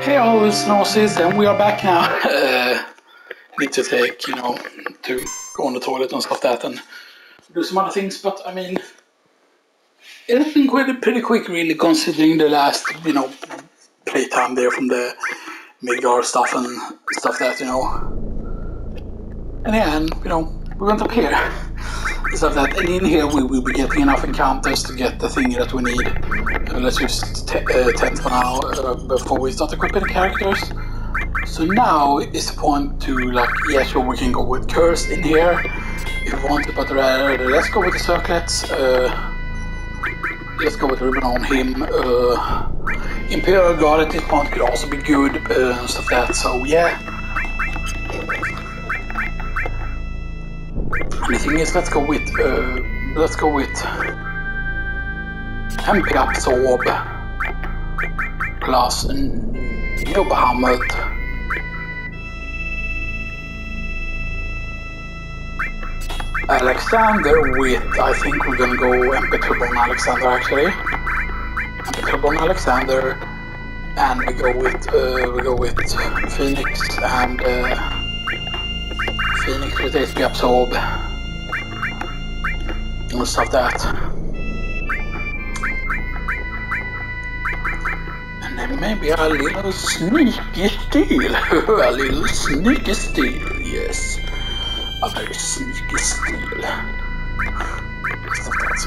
Hey all, it's Xenoxis, and we are back now. Need to take, to go on the toilet and stuff like that and do some other things, but I mean, it has been pretty quick really considering the last, playtime there from the Midgard stuff and stuff that, And yeah, and, we went up here. Stuff that, and in here we will be getting enough encounters to get the thing that we need. Let's use 10 for now before we start equipping the characters. So now is the point to sure, we can go with Curse in here if we want to, but let's go with the circlets. Let's go with Ribbon on him. Imperial Guard at this point could also be good and stuff like that. So yeah. And the thing is, let's go with MP Absorb plus Neo Bahamut. Alexander with, I think we're gonna go MP Turbo on Alexander actually. MP Turbo on Alexander, and we go with Phoenix and Phoenix with HP Absorb and stuff that. And then maybe a little sneaky steal. A little sneaky steal, yes. A very sneaky steal. Stuff that's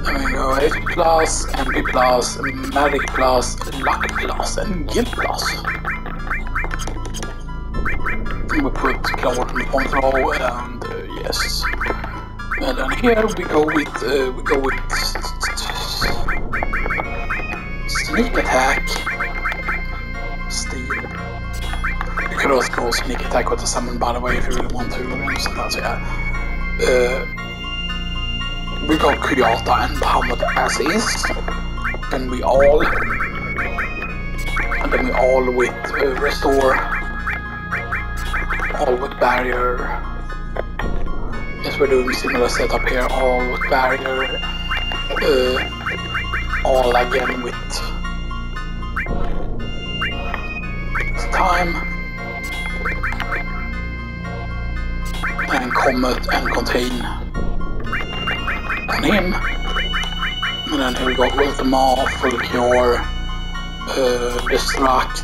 and we go HP plus, MP plus, Magic plus, Luck plus, and Guild plus. We put Cloud on front row, and yes. And then here we go with sneak attack, steal. You could also go sneak attack with the summon, by the way, if you really want to. And so that's we go Kuyata and Bahamut as is, and we all with restore. All with barrier. Yes, we're doing similar setup here. All with barrier. All again with time. And Comet and Contain on him. And then here we go Ultima, Full Cure, Distract,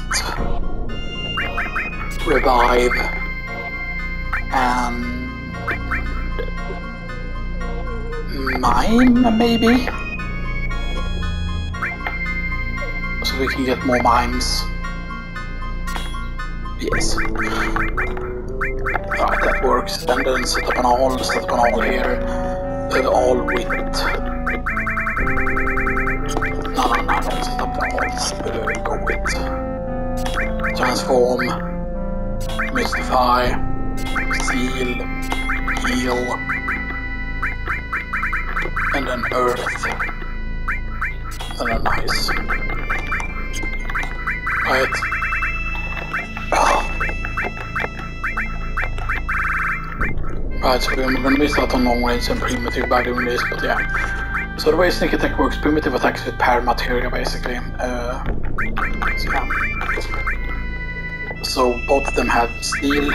Revive, and Mime, maybe? So we can get more mimes. Yes. Right, that works. And then set up an all here. All with... No, don't set up the alls. Go with... Transform. Mystify, Seal, Heal, and then Earth, and then Ice. Right. Right, so we're gonna miss out on long range and primitive by doing this, but yeah. So the way sneak attack works, primitive attacks with paramateria basically. So yeah. So both of them have Steel.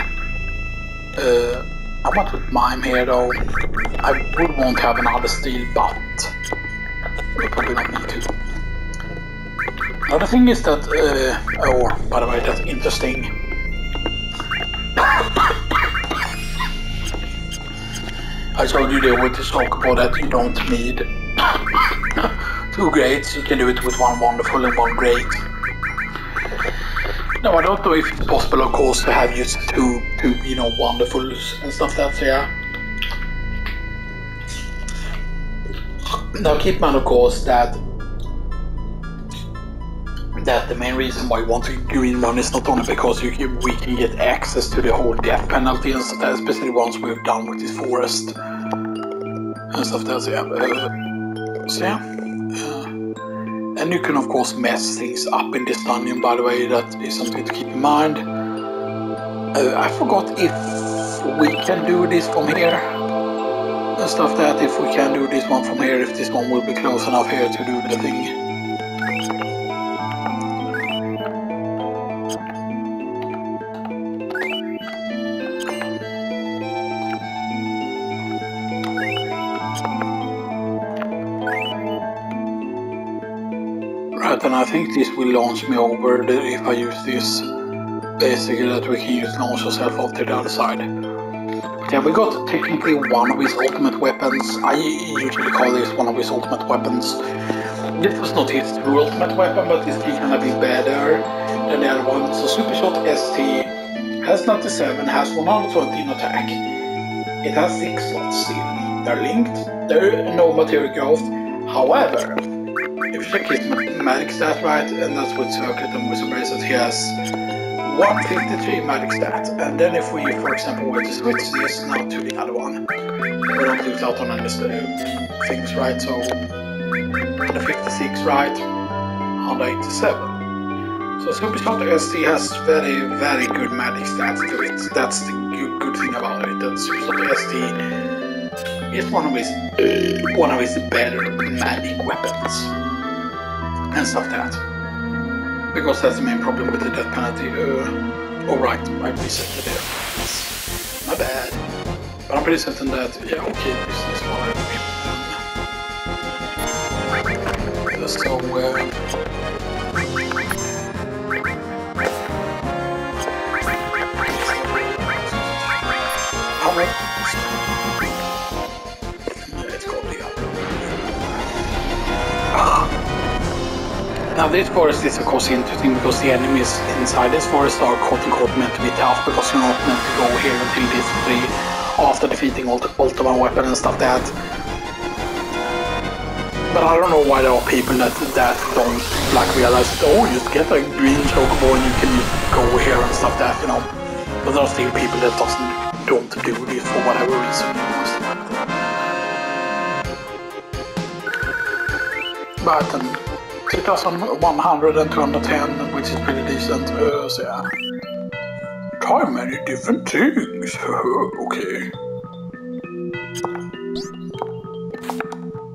I want with Mime here though. I would want to have another Steel, but we probably don't need to. Now the thing is that, oh, by the way, that's interesting. I told you there with the Chocobo that you don't need 2 greats. You can do it with 1 wonderful and 1 great. No, I don't know if it's possible, of course, to have just two wonderfuls and stuff like that, so yeah. Now keep in mind, of course, that the main reason why you want to green one is not only because we can get access to the whole death penalty and stuff like that, especially once we've done with this forest and stuff like that, so yeah. And you can of course mess things up in this dungeon, by the way. That is something to keep in mind. I forgot if we can do this from here and stuff like that, if we can do this one from here, if this one will be close enough here to do the thing. Right, and I think this will launch me over if I use this. Basically, that we can use launch yourself off to the other side. Yeah, we got technically one of his ultimate weapons. I usually call this one of his ultimate weapons. This was not his true ultimate weapon, but it's gonna be better than the other one. So Super Shot ST has 97, has 120 in attack. It has 6 slots still. They're linked, there are no material growth. However, if you check his magic stat right, and that's with Circuit and Wizard Bracelet, he has 153 magic stat. And then if we, for example, were to switch this now to the other one, we don't lose out on any things, right? So, 156, right? 187. So Super Shot ST has very, very good magic stats to it. That's the good thing about it. That Super Shot ST is one of his better magic weapons and stuff that. Because that's the main problem with the death penalty. Alright, I reset it there. My bad. But I'm pretty certain that, yeah, okay, this is what I mean. So, alright. Let's go the other. Now this forest is of course interesting because the enemies inside this forest are quote-unquote meant to be tough, because you're not meant to go here until this 3 after defeating ultimate weapon and stuff that. But I don't know why there are people that don't like realize that, oh, you just get a green chocobo and you can just go here and stuff that, you know. But there are still people that don't do this for whatever reason. But 2,100 and 210, which is pretty decent. So yeah. Try many different things. Okay.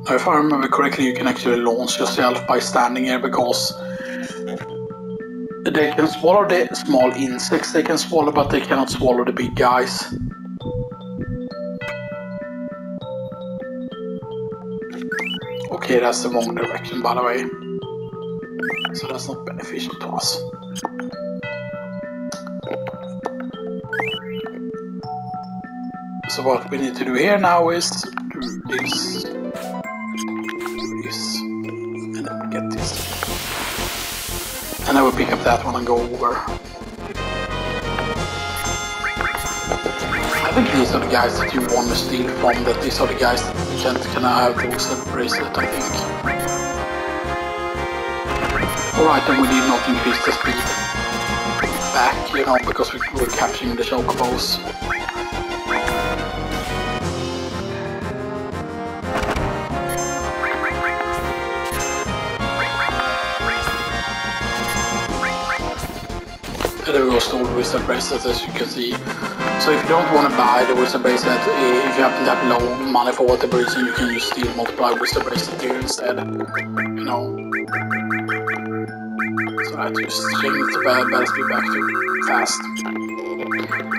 Now, if I remember correctly, you can actually launch yourself by standing here, because they can swallow the small insects they can swallow, but they cannot swallow the big guys. Okay, that's the wrong direction, by the way. So that's not beneficial to us. So what we need to do here now is do this, and then get this. And I will pick up that one and go over. I think these are the guys that you want to steal from, that these are the guys that you can have the wizard bracelet, I think. Alright, then we need not increase the speed back, you know, because we're capturing the chocobos. And then we will store the wizard bracelet, as you can see. So if you don't want to buy the wizard bracelet, if you happen to have low money for whatever reason, you can just steal multiply wizard bracelet here instead, you know. So I just change the battle speed back to fast.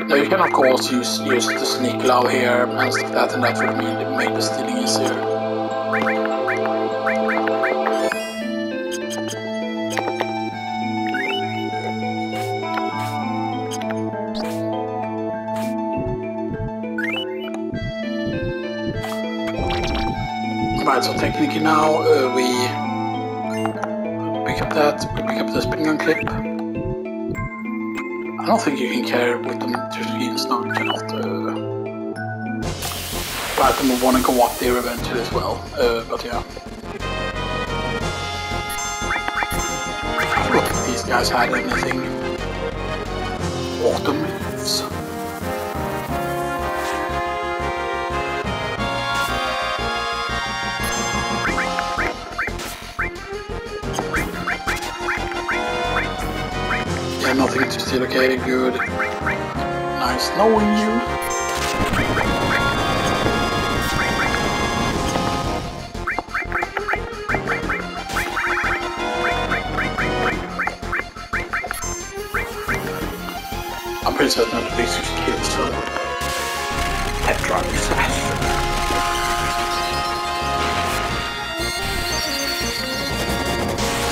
Now you can of course use the sneak low here and stuff like that, and that would make the stealing easier. Right, so technically now we pick up the Speedrun clip. I don't think you can carry with them to screens, no you cannot. Right, then we want to go up there eventually as well, but yeah. I forgot if these guys had anything. Autumn leaves. Nothing to steal, okay, good. Nice knowing you. I'm pretty certain that these kids are pet drivers.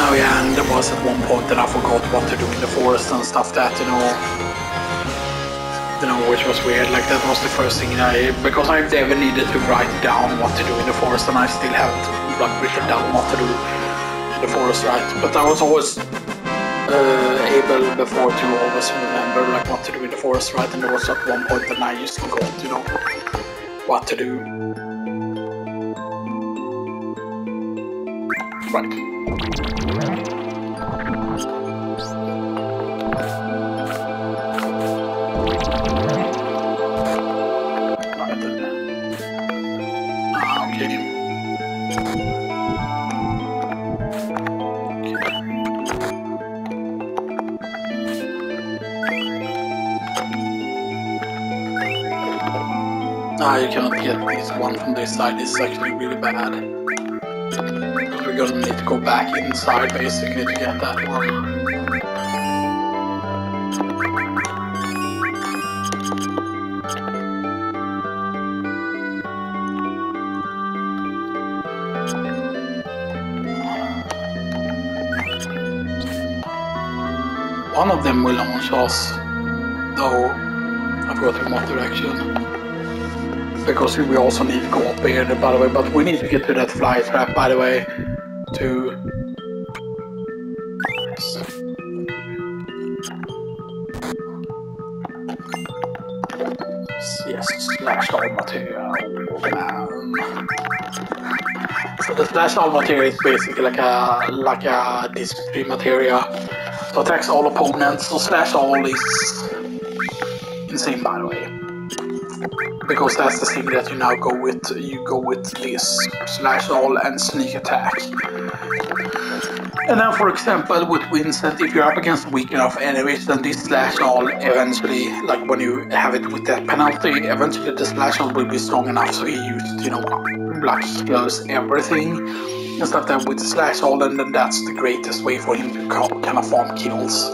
Oh yeah, and there was at one point that I forgot what to do in the forest and stuff that, you know, which was weird. Like that was the first thing because I never needed to write down what to do in the forest, and I still haven't like written down what to do in the forest, right? But I was always able before to always remember like what to do in the forest, right? And there was at one point that I just forgot, you know, what to do. Right. You cannot get this one from this side. This is actually really bad. We're gonna need to go back inside basically to get that one. One of them will launch us, though I forgot in what direction. Because we also need to go up here, by the way, but we need to get to that fly trap, by the way, to... Yes, slash all material. So the slash all material is basically like a disc 3 materia. So attacks all opponents, so slash all is insane, by the way. Because that's the thing that you now go with. You go with this slash all and sneak attack. And then, for example, with Vincent, if you're up against weak enough enemies, then this slash all eventually, like when you have it with that penalty, eventually the slash all will be strong enough so he used, you know, like kills everything and stuff that with the slash all, and then that's the greatest way for him to kind of farm kills.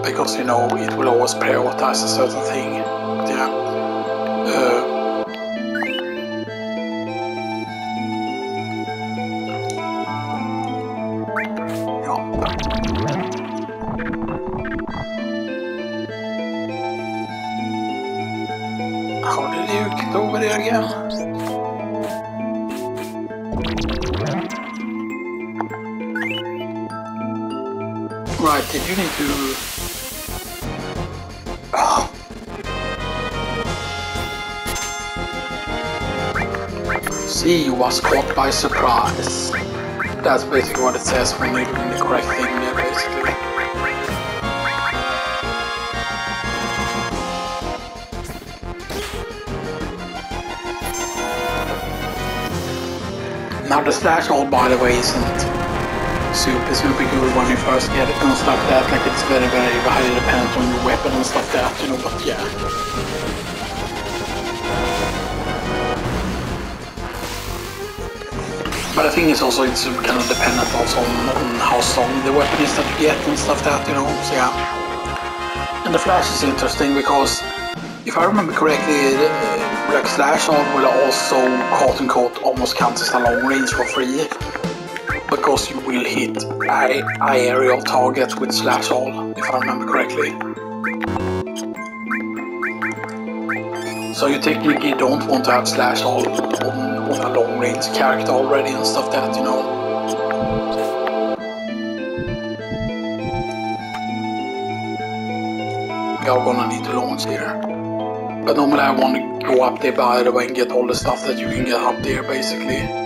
Because, you know, it will always prioritize a certain thing. Yeah. How did you get over there again? Right, did you need to... Oh. See, you was caught by surprise. That's basically what it says when you're doing the correct thing there, basically. Now the slash all, by the way, isn't super good when you first get it and stuff like that. Like it's very highly dependent on your weapon and stuff like that, you know, but yeah. But I think it's also kind of dependent also on how strong the weapon is that you get and stuff like that, you know, so yeah. And the flash is interesting because if I remember correctly, like slash all will also quote-unquote almost count as a long range for free. Because you will hit aerial targets with slash all, if I remember correctly. So you technically don't want to have slash all on a long range character already and stuff like that, you know. We are gonna need to launch here. But normally I want to go up there by the way and get all the stuff that you can get up there basically.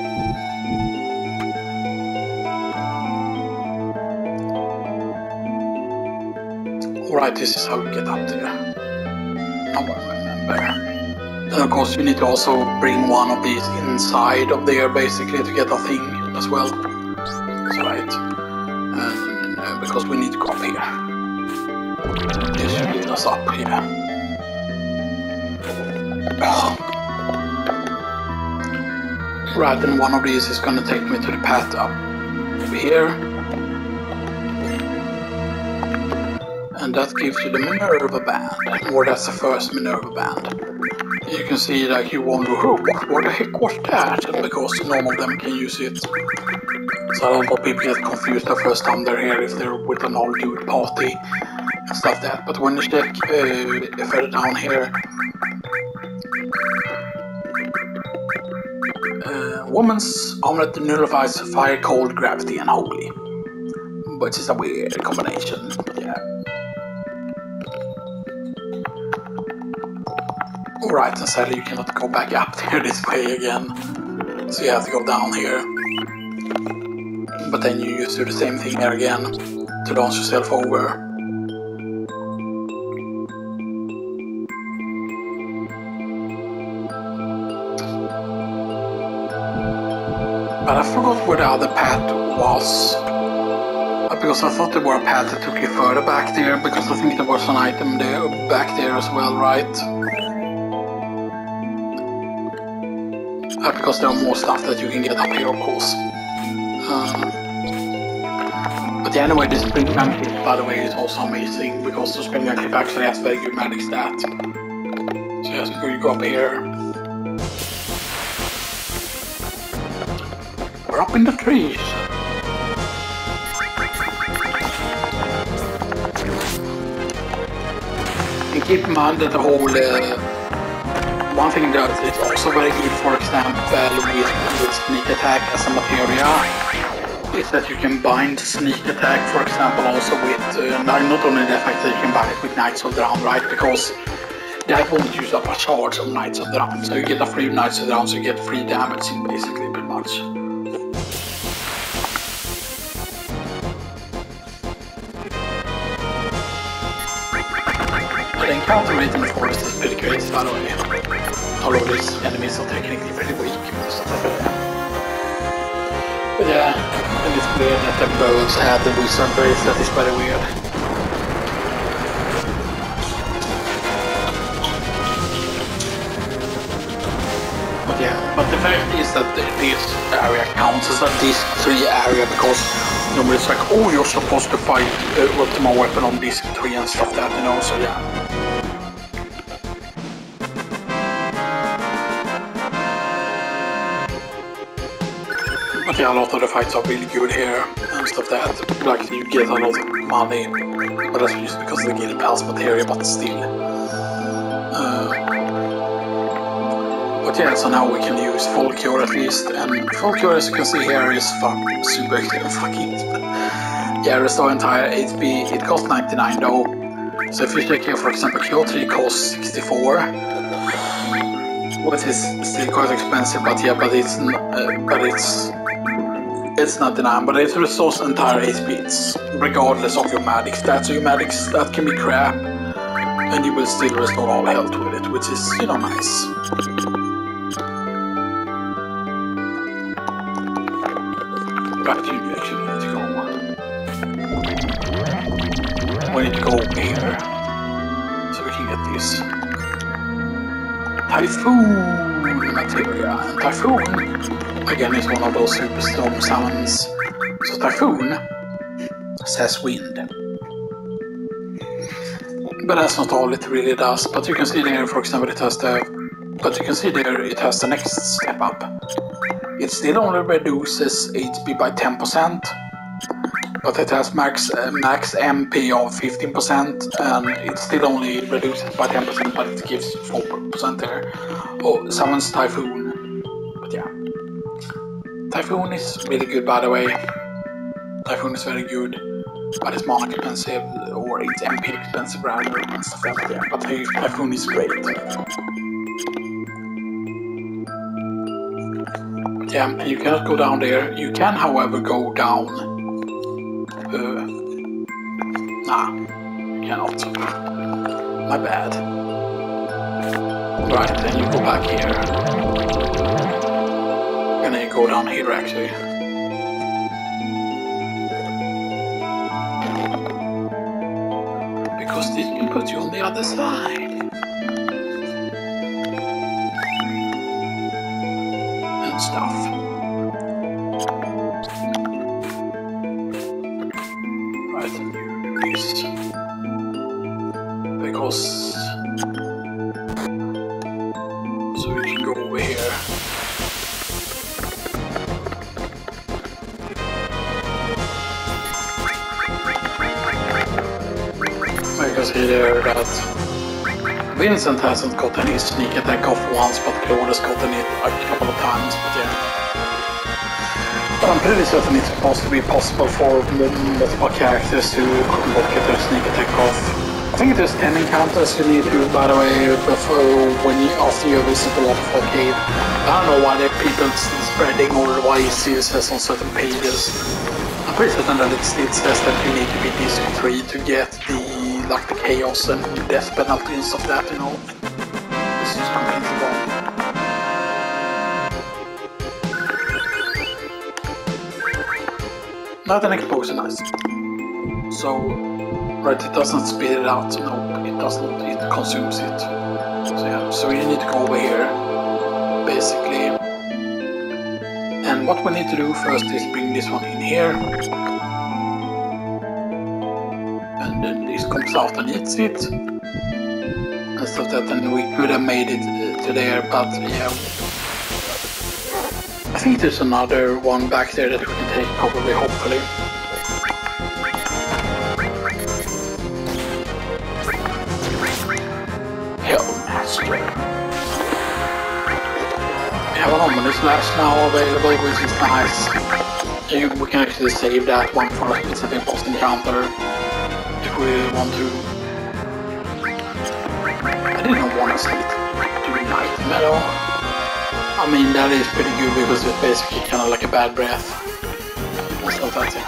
Alright, this is how we get up there. Now I remember. And of course you need to also bring one of these inside of there basically to get a thing as well. That's right. And because we need to go up here. This should lead us up here. Oh. Right, and one of these is going to take me to the path up here. And that gives you the Minerva band, or that's the first Minerva band. You can see like you wonder, oh, what the heck was that? Because none of them can use it. So a lot of people get confused the first time they're here if they're with an all dude party and stuff like that. But when you check further down here, woman's armlet nullifies fire, cold, gravity, and holy. Which is a weird combination, but yeah. Alright, and sadly you cannot go back up there this way again. So you have to go down here. But then you just do the same thing there again to launch yourself over. But I forgot where the other path was. Because I thought there were a path that took you further back there, because I think there was an item there back there as well, right? Because there are more stuff that you can get up here, of course. But yeah, anyway, the Speedrun kit, by the way, is also amazing, because the Speedrun kit actually has very good magic stats. So yes, you go up here. We're up in the trees. And keep in mind that the whole one thing that is also very good, for example, with sneak attack as a materia, is that you can bind sneak attack, for example, also with not only the fact that you can bind it with Knights of the Round, right? Because that won't use up a charge of Knights of the Round, so you get a free Knights of the Round, so you get free damage in basically pretty much. The encounter rate in the forest is pretty great, by the way. All of these enemies are technically pretty weak and stuff like that. But yeah, and it's weird that the birds have the wizard race, that is very weird. But yeah, but the fact is that this area counts as a disc 3 area, because normally it's like, oh, you're supposed to fight Ultima weapon on disc 3 and stuff like that, you know, so yeah. But yeah, a lot of the fights are really good here and stuff like that. Like, you get a lot of money, but that's just because they get pals materia, but still. But yeah, so now we can use full cure at least, and full cure, as you can see here, is super fucking. Yeah, restore entire HP. It costs 99 though. So if you check here, for example, cure 3 costs 64. Which is still quite expensive, but yeah, it's 99, but it restores entire HP regardless of your magic stats. So your magic stat can be crap, and you will still restore all health with it, which is, you know, nice. Right, you actually need to go. We need to go over here, so we can get this Typhoon materia. And Typhoon, again, is one of those superstorm summons. So Typhoon says wind. But that's not all it really does. But you can see there, for example, it has the next step up. It still only reduces HP by 10%, but it has max MP of 15%, and it still only reduces by 10%, but it gives 4% there. Oh, summons Typhoon. But yeah, Typhoon is really good, by the way. Typhoon is very good, but it's mana expensive, or it's MP expensive rather, and stuff like that. But Typhoon is great. But yeah, you cannot go down there. You can, however, go down. Nah, you cannot. My bad. Right, then you go back here. And then you go down here, actually. Because this can put you on the other side. And stuff. Right, and you do this. Because see there that Vincent hasn't gotten his sneak attack off once, but Claude has gotten it a couple of times, but yeah. But I'm pretty certain it's supposed to be possible for multiple characters to both get their sneak attack off. I think there's 10 encounters you need to, by the way, before after you visit the waterfall cave. I don't know why they're people spreading or why it says on certain pages. I'm pretty certain that it says that you need to be District 3 to get the chaos and death penalty and stuff like that, you know. This is completely wrong. Not an exposure, nice. So, right, it doesn't speed it out, no, it doesn't, it consumes it. So yeah, so you need to go over here, basically. And what we need to do first is bring this one in here. And then this comes out and eats it. And stuff like that, and we could have made it to there, but yeah. I think there's another one back there that we can take, probably, hopefully. Hellmaster. We have an Ominous Slash now available, which is nice. We can actually save that one for a specific boss encounter if we want to. I didn't want to see it doing Night Metal. I mean, that is pretty good because it's basically kind of like a bad breath. So that's it.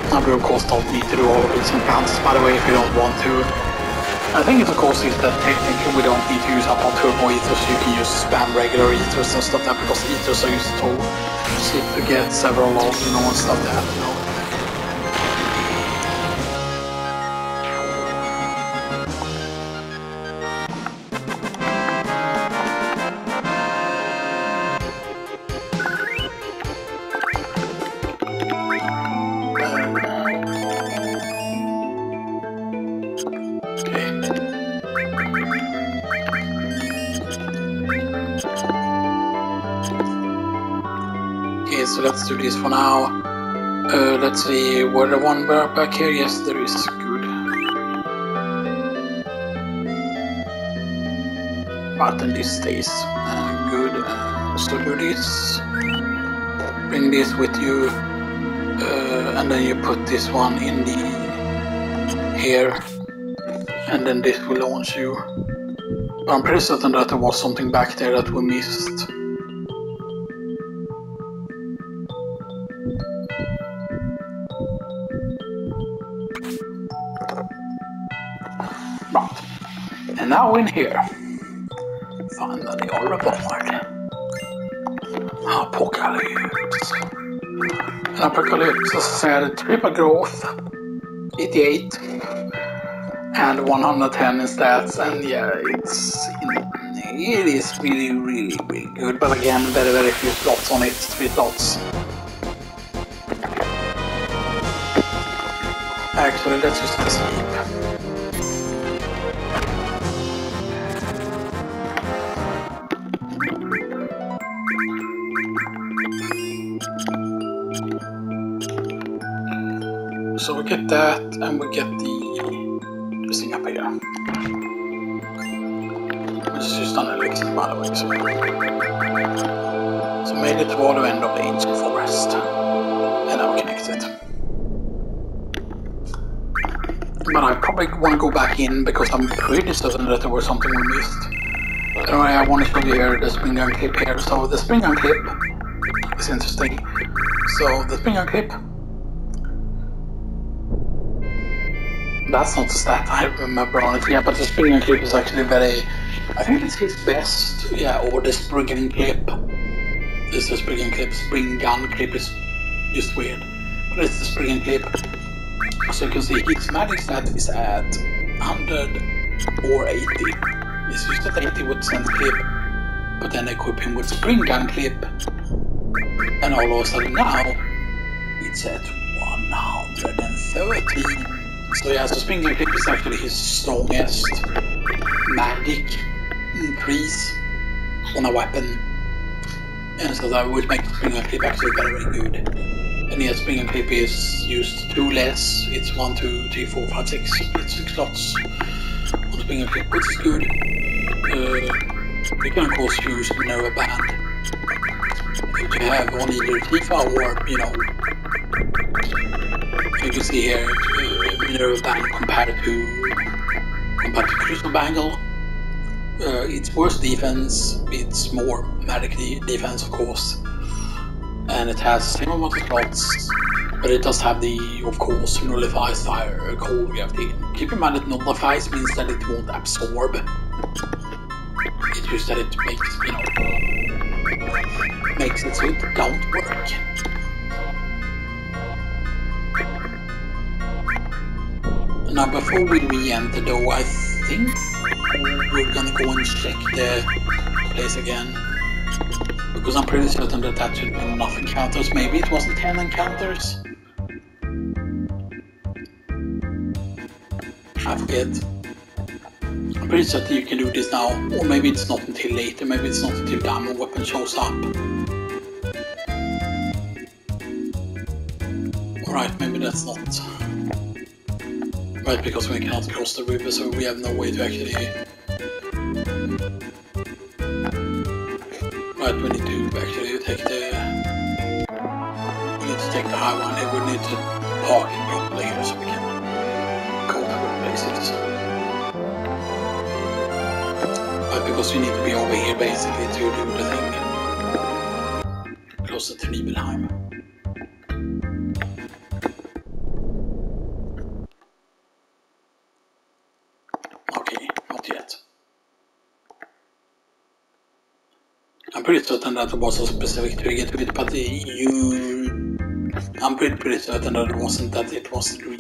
Now we of course don't need to do all of these encounters, by the way, if you don't want to. I think it of course is that technically we don't need to use up on turbo ethers, so you can just spam regular ethers and stuff like that, because ethers are used to cheap to get several of, you know, and stuff like that, you know. So let's do this for now. Let's see, where the one back here? Yes, there is. Good. But then this stays. Good. So do this. Bring this with you. And then you put this one in the here. And then this will launch you. But I'm pretty certain that there was something back there that we missed. Right, and now in here, finally all aboard. Apocalypse. And Apocalypse has said triple growth, 88, and 110 in stats, and yeah, it is really, really, really good, but again, very, very few slots on it, 3 slots. Actually, let's just escape. So we get that, and we get the thing up here. This is just an elixir, by the way. So made it toward the end of the ancient forest, and now we can exit. But I probably want to go back in because I'm pretty certain that there was something we missed. Anyway, I want to show you here the spring gun clip here. So the spring gun clip is interesting. So the spring gun clip. That's not the stat I remember on it, yeah, but the spring gun clip is actually very... I think it's his best, yeah, or the spring gun clip. This is the spring gun clip. Spring gun clip is just weird. But it's the spring gun clip. So you can see his magic stat is at 100 or 80. It's just at 80 with scent clip, but then equip him with spring gun clip. And all of a sudden now, it's at 130. So yeah, so spring gun clip is actually his strongest magic increase on a weapon. And so that would make spring gun clip actually very, very good. NES Spring and PP is used 2 less. It's 1, 2, 3, 4, 5, 6. It's 6 slots on Spring and PP, which is good. You can of course use Minerva Band if you have on either FIFA or, you know, you can see here Minerva Band compared to Crystal Bangle. It's worse defense, it's more magic defense of course, and it has same amount of slots, but it does have the, of course, nullifies fire choreography. Keep in mind that nullifies means that it won't absorb. It's just that it makes, you know, makes it so it don't work. Now before we re-enter though, I think we're gonna go and check the place again, because I'm pretty certain that that should be enough encounters. Maybe it wasn't 10 encounters. I forget. I'm pretty certain you can do this now, or maybe it's not until later, maybe it's not until diamond weapon shows up. Alright, maybe that's not. Right, because we cannot cross the river, so we have no way to actually... Right, we need to actually take the... We need to take the high one here, we need to park it properly here so we can go to the places. Right, because you need to be over here basically to do the thing. Closer to Nibelheim. I'm pretty certain that there was a specific trigger to it, but I'm pretty certain that it wasn't disc 3.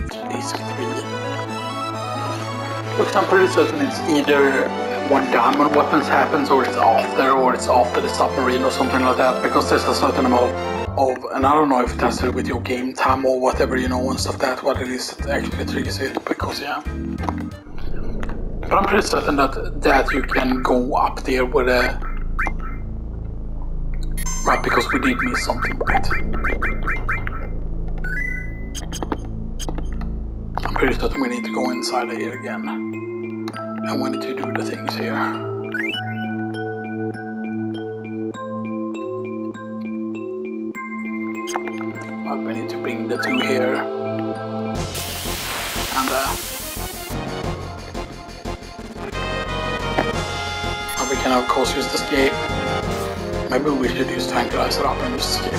Because I'm pretty certain it's either when diamond weapons happens or it's after the submarine or something like that, because there's a certain amount of, and I don't know if it has to do with your game time or whatever, you know, and stuff that, what it is that actually triggers it, because yeah. But I'm pretty certain that you can go up there with a... Right, because we did miss something, right? I'm pretty certain we need to go inside here again. And we need to do the things here. But we need to bring the 2 here. And we can of course use the escape. Maybe we should use Tranquilizer up and just escape.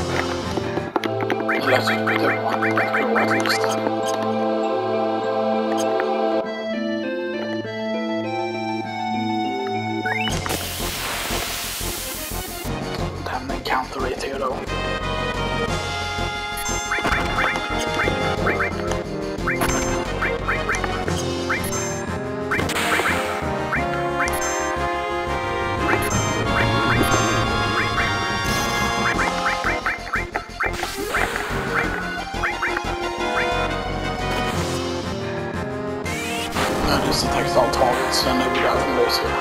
And let's just put everyone in that row at least. Don't have an encounter rate here though. Just attacks all targets and every guy from those here.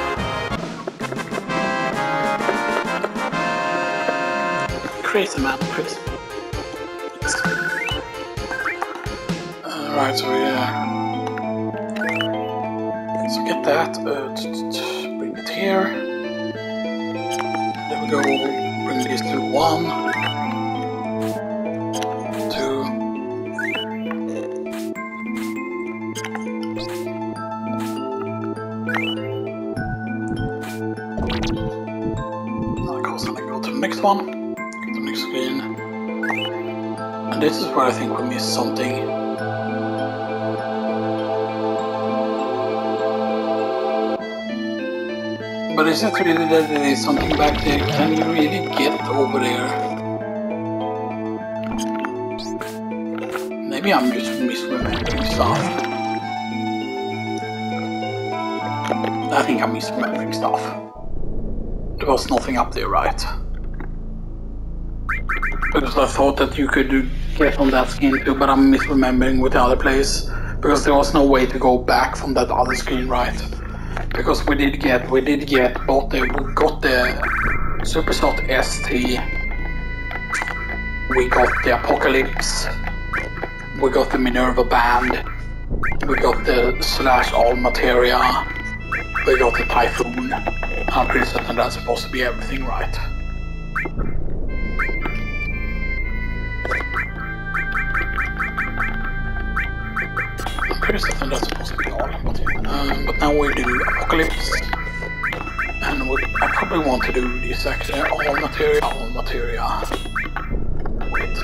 Crazy man, crazy. Right, so so get that, bring it here. There we go, bring these to 1, 2. Next one, the next screen, and this is where I think we missed something. But is it really that there is something back there? Can you really get over there? Maybe I'm just misremembering stuff. I think I'm misremembering stuff. There was nothing up there, right? Because I thought that you could get on that screen too, but I'm misremembering with the other place. Because there was no way to go back from that other screen, right? Because we did get both we got the Super Slot ST We got the Apocalypse. We got the Minerva Band. We got the Slash All Materia. We got the Typhoon. I'm pretty certain that's supposed to be everything, right? I'm pretty certain that's supposed to be all, but now we do Apocalypse. And I probably want to do this actually, all materia. Wait,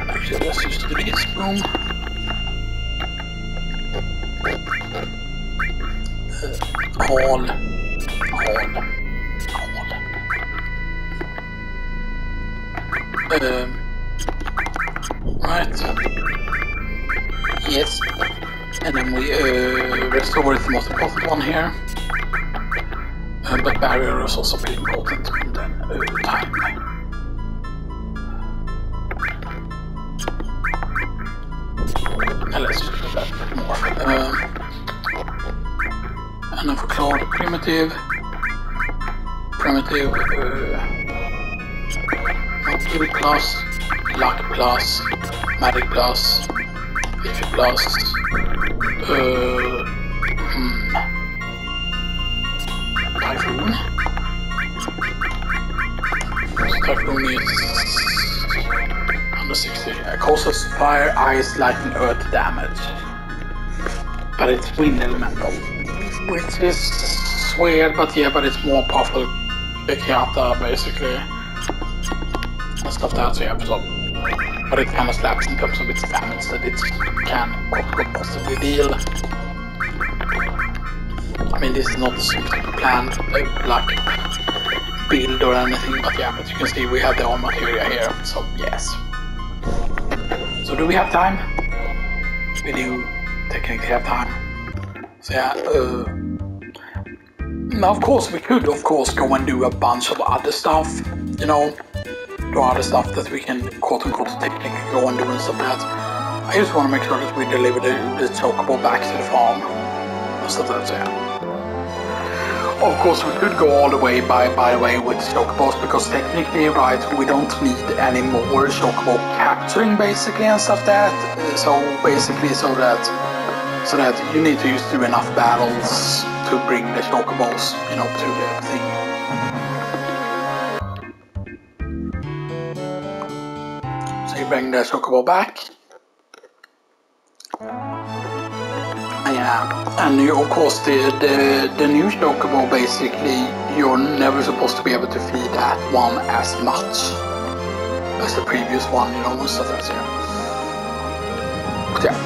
actually, let's just do this, boom. All. Right. Yes. And then we restore is the most important one here. But barrier is also pretty important. And then time. And let's just do that a bit more. And then for Claude, primitive, skill plus, luck plus, magic plus, victory plus, Typhoon. Typhoon is under 60. Causes fire, ice, lightning, earth damage. But it's wind elemental. Which is weird, but yeah, but it's more powerful Bekiata basically. And stuff that, so yeah, so, but it kind of slaps in terms of its damage that it can could possibly deal. I mean, this is not a planned like build or anything, but yeah, but you can see we have the all materia here, so yes. So do we have time? We do technically have time. So yeah, now of course we could go and do a bunch of other stuff, you know, do other stuff that we can quote-unquote technically go and do and stuff like that. I just want to make sure that we deliver the chocobo back to the farm and stuff like that, so yeah. Of course we could go all the way by the way with chocobos, because technically, right, we don't need any more chocobo capturing basically and stuff like that. So basically so that you need to do enough battles to bring the chocobos, you know, to the thing. So you bring the chocobo back. Yeah, and you, of course the new chocobo basically you're never supposed to be able to feed that one as much as the previous one, you know, and stuff like that. But yeah.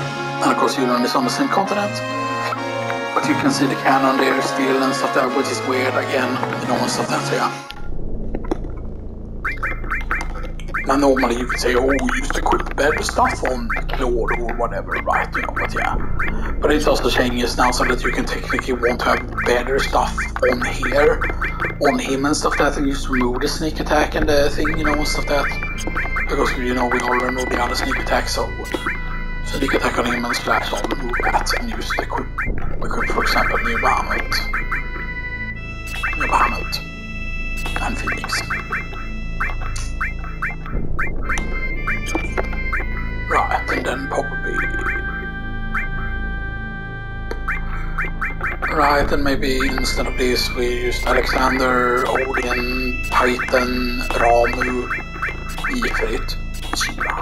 And of course Xenoxis is on the same continent, but you can see the cannon there still and stuff there, which is weird again, you know, and stuff there, so yeah. Now normally you could say, oh, you used to equip better stuff on Claude or whatever, right, you know, but yeah. But it's also changes now so that you can technically want to have better stuff on here, on him and stuff that, and just remove the sneak attack and the thing, you know, and stuff that. Because, you know, we already know the other sneak attack, so sneak attack on him and slash all remove that and use the equip, for example, New Bahamut and Phoenix. Right, and then probably... Right, and maybe instead of this we use Alexander, Odin, Titan, Ramu, Ifrit, Shiva.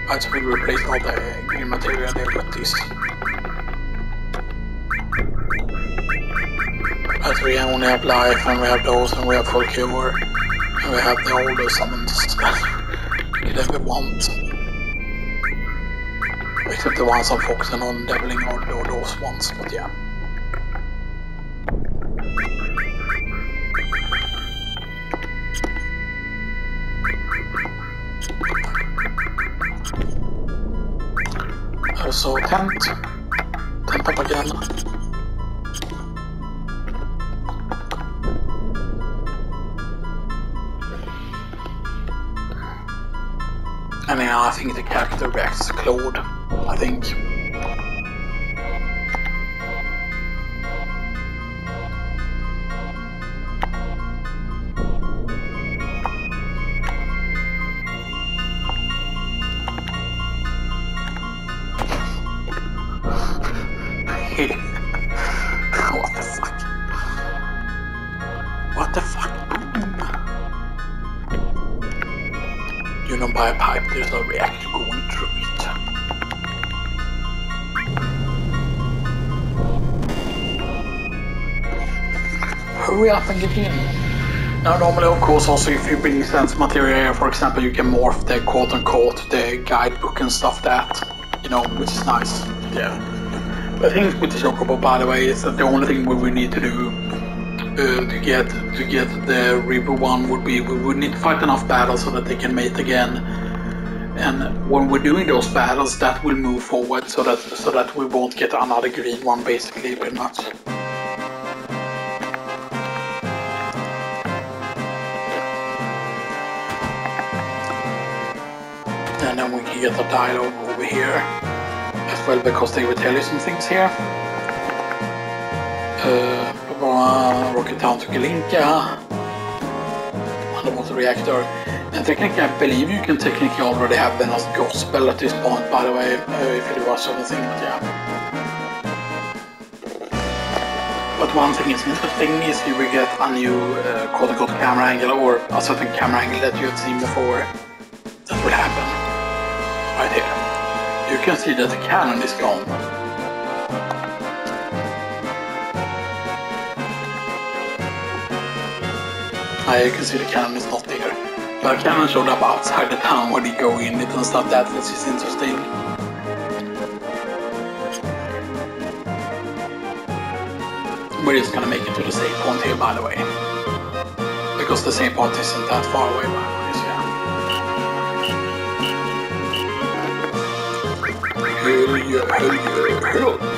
Right, so we replace all the green material there with this. Right, so we only have life, and we have those, and we have full cure, and we have the older summons that we could ever want. Except the ones I'm focusing on doubling or those ones, but yeah. So tent up again. And yeah, I think the character reacts to Claude, I think. What the fuck? What the fuck? You know, by a pipe, there's a reactor going through it. Hurry up and get in. Now, normally, of course, also if you bring sense material, for example, you can morph the quote-unquote the guidebook and stuff that, you know, which is nice. Yeah. But the thing with the Chocobo, by the way, is that the only thing we need to do to get the River one would be we would need to fight enough battles so that they can mate again. And when we're doing those battles, that will move forward so that we won't get another green one, basically, pretty much. And then we can get the dialogue over here as well, because they will tell you some things here. Rocket down to Galinka, underwater reactor. And technically, I believe you can technically already have Venom's Gospel at this point, by the way, if you do a certain thing, but yeah. But one thing is interesting is you will get a new quote-unquote camera angle, or a certain camera angle that you have seen before. That will happen. Right here. You can see that the cannon is gone. You can see the cannon is not there. But the cannon showed up outside the town when you go in it and stuff. That which is interesting. We're just gonna make it to the save point here, by the way. Because the save point isn't that far away, by the way, so yeah. Hell yeah, hell yeah, hell yeah.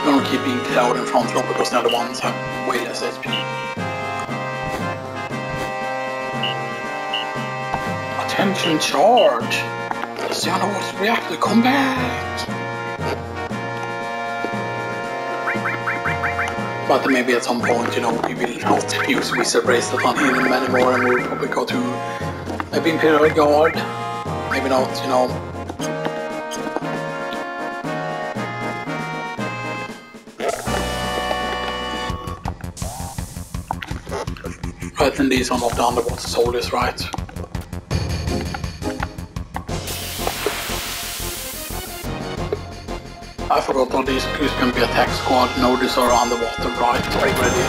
Don't keep being cloud in front row because the other ones have way less HP. Attention charge! The Xenoxis reactor, come back! But maybe at some point, you know, we will not use Wizard Bracelet on him anymore and we'll probably go to maybe Imperial Guard. Maybe not, you know. Right, and these are not the underwater soldiers, right? I forgot all these can be attack squad. No, these are underwater, right, already.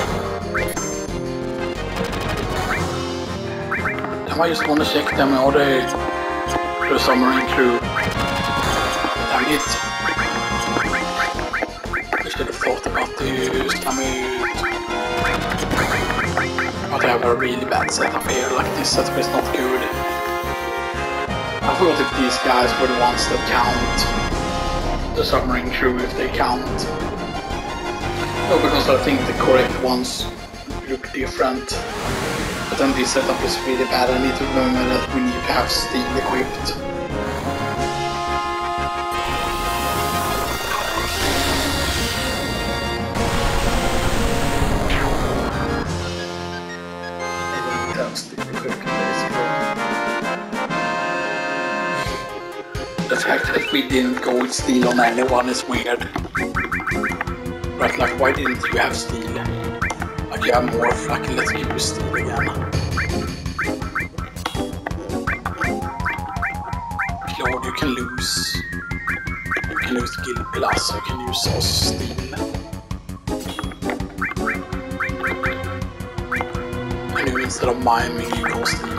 Damn, I just want to check them, are they the submarine crew? Damn it. I should have thought about this, damn it. But I have a really bad setup here, like this setup is not good. I forgot if these guys were the ones that count the submarine crew, if they count. No, because I think the correct ones look different. But then this setup is really bad. I need to remember that we need to have steel equipped. The fact that we didn't go with steel on anyone is weird. Right, like, why didn't you have steel? Like, you have more, like, let's give you steel again. Lord, you can lose. You can lose Guild Plus, you can use also steel. And you, instead of miming, you go steel.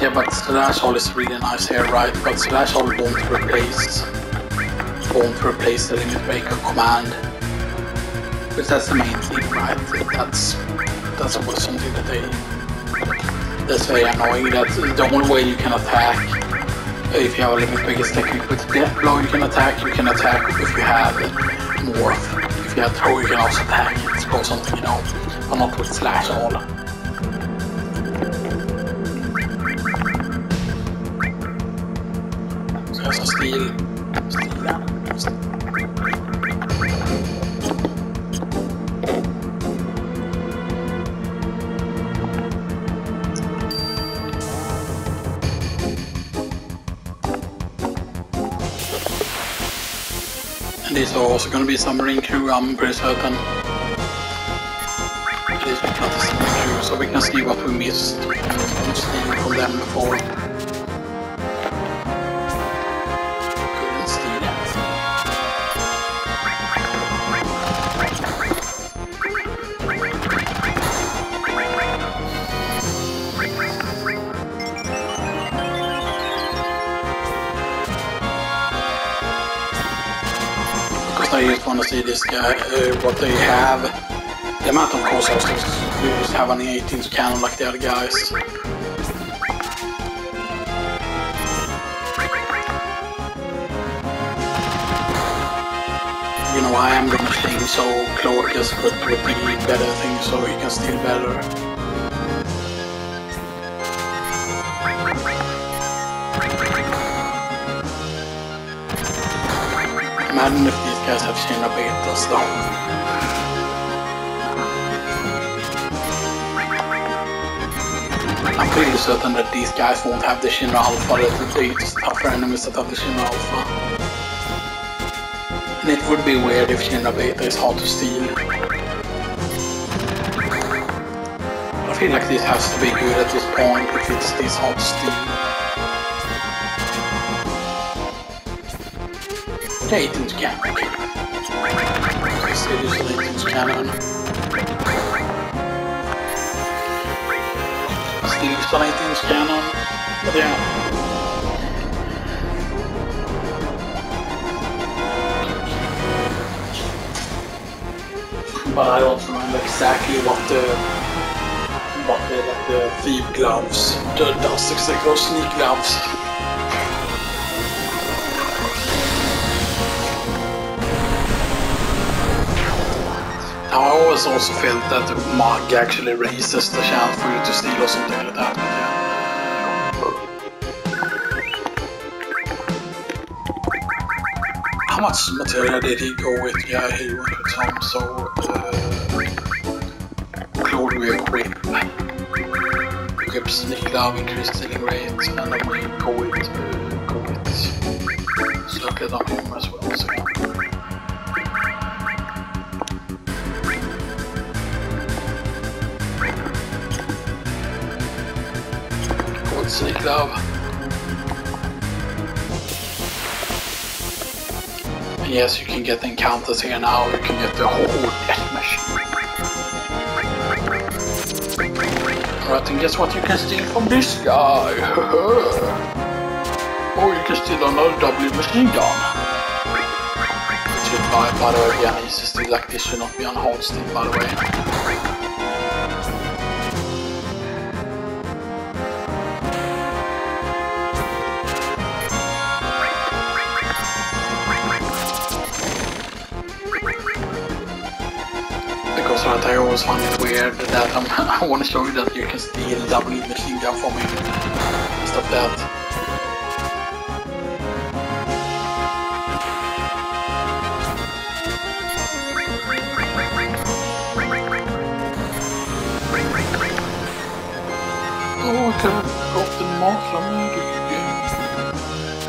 Yeah, but Slash Hole is really nice here, right? But Slash Hole won't replace the Limit Breaker command. Because that's the main thing, right? That's always something that that's very annoying. That's the only way you can attack if you have a Limit Breaker is technically with Death Blow you can attack if you have Morph. If you have Throw you can also attack. It's called something, you know, but not with Slash Hole. Så stil. And these are also going to be submarine crew, I'm pretty certain. At least not the submarine crew, so we can see what we missed on stealing from them before. Couldn't steal it. I just want to see this guy, what they have. The amount of course I just have an 18 cannon like the other guys. You know, I am gonna change so Cloacus could be better things so he can steal better. Imagine if these guys have seen a betas though. I'm pretty certain that these guys won't have the Shinra Alpha, that it's tougher enemies that have the Shinra Alpha. And it would be weird if Shinra Beta is hard to steal. I feel like this has to be good at this point if it's this hard to steal. 18 cannon, okay. Let's see this 18 cannon. Still use an 18 cannon, but yeah. But I don't remember exactly what the thief gloves does, exactly those sneak gloves. I always also felt that the mug actually raises the chance for you to steal or something like that. How much material did he go with? Yeah, he went with some, so Claude we equip. Equip sneak glove, increased stealing rate, and then we go with circuit on him as well. So. Sneak glove. And yes, you can get encounters here now. You can get the whole death machine. Alright, and guess what you can steal from this guy? Or you can steal another W machine gun. Which is by the way, again, easy steal like this should not be on hard steal, by the way. Right, I always find it weird that I want to show you that you can steal W machine gun from him. Stop that. Oh, I could have gotten more from you.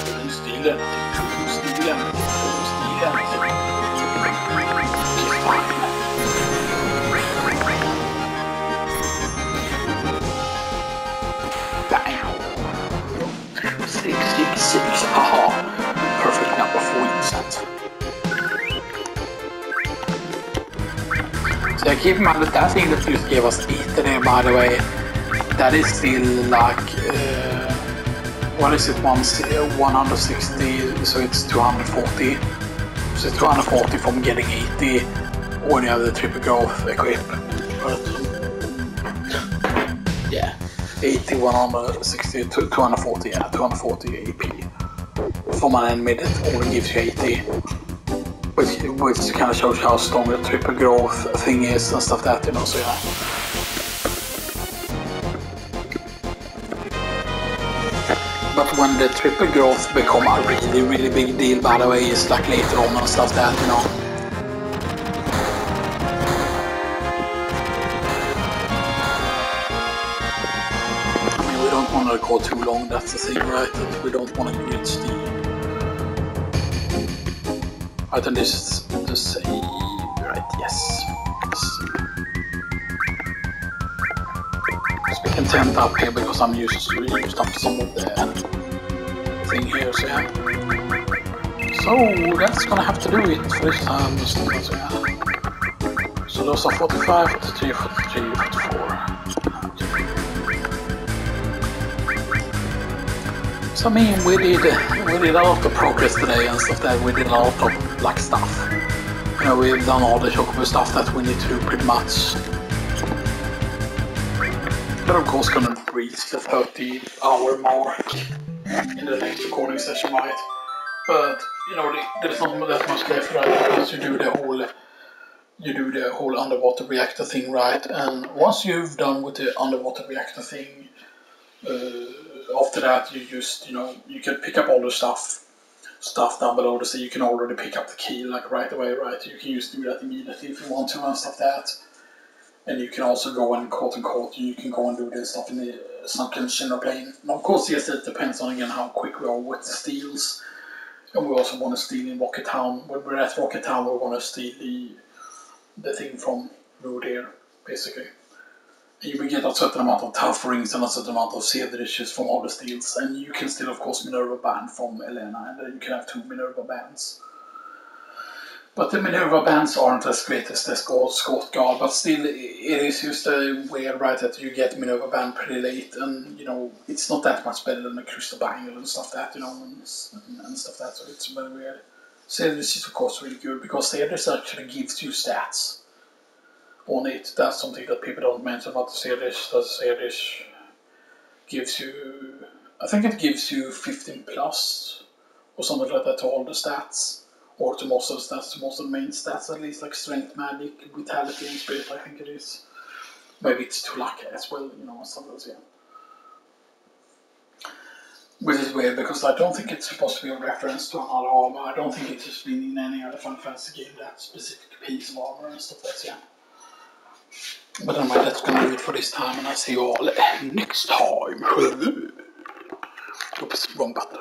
Couldn't steal anything. Couldn't steal anything. Couldn't steal anything. Okay, fine. Six, haha, perfect number for Vincent. So I keep in mind that thing that just gave us 8 there, by the way, that is still like, what is it, 160, so it's 240. So it's 240 from getting 80 when you have the triple growth equipped. But, yeah. 80, 160, 240, yeah, 240 AP. From an enemy that only gives you 80. Which kind of shows how strong the triple growth thing is and stuff that, you know, so yeah. But when the triple growth become a really big deal, by the way, is like later on and stuff that, you know. Want to record too long, that's the thing, right? That we don't want to get steam. Right, and this is the save. Right, yes. Just picking 10th up here because I'm used up some of the thing here, so yeah. So that's gonna have to do it for this time. So, yeah. So those are 45, 43, 43, 44. So I mean, we did a lot of progress today and stuff. That we did a lot of like stuff. You know, we've done all the chocobo stuff that we need to do pretty much. But of course, gonna reach the 30-hour mark in the next recording session, right? But you know, there's not that much left, right? Because you do the whole underwater reactor thing, right? And once you've done with the underwater reactor thing, after that you just, you know, you can pick up all the stuff down below the sea. You can already pick up the key like right away, right? You can just do that immediately if you want to and stuff that. And you can also go and quote unquote, you can go and do this stuff in the sunken Shinra plane. And of course, yes, it depends on again how quick we are with the steals. And we also want to steal in Rocket Town. When we're at Rocket Town, we want to steal the thing from Road here, basically. You will get a certain amount of tough rings and a certain amount of Cedriches from all the steals, and you can still, of course, Minerva ban from Elena, and then you can have 2 Minerva bans. But the Minerva bans aren't as great as the Scott Guard, but still, it is just weird, right, that you get Minerva ban pretty late, and, you know, it's not that much better than the Crystal Bangle and stuff that, you know, and stuff that, so it's very weird. Cedric is, of course, really good, because Cedric actually gives you stats on it. That's something that people don't mention about the Cedric. The Cedric gives you, I think it gives you 15 plus or something like that to all the stats, or to most of the stats, to most of the main stats at least, like strength, magic, vitality, and spirit. I think it is. Maybe it's to luck as well, you know, sometimes, yeah. Which is weird because I don't think it's supposed to be a reference to another armor. I don't think it's just been in any other Final Fantasy game, that specific piece of armor and stuff like that, yeah. But anyway, that's gonna do it for this time, and I'll see you all next time. Oops, wrong button.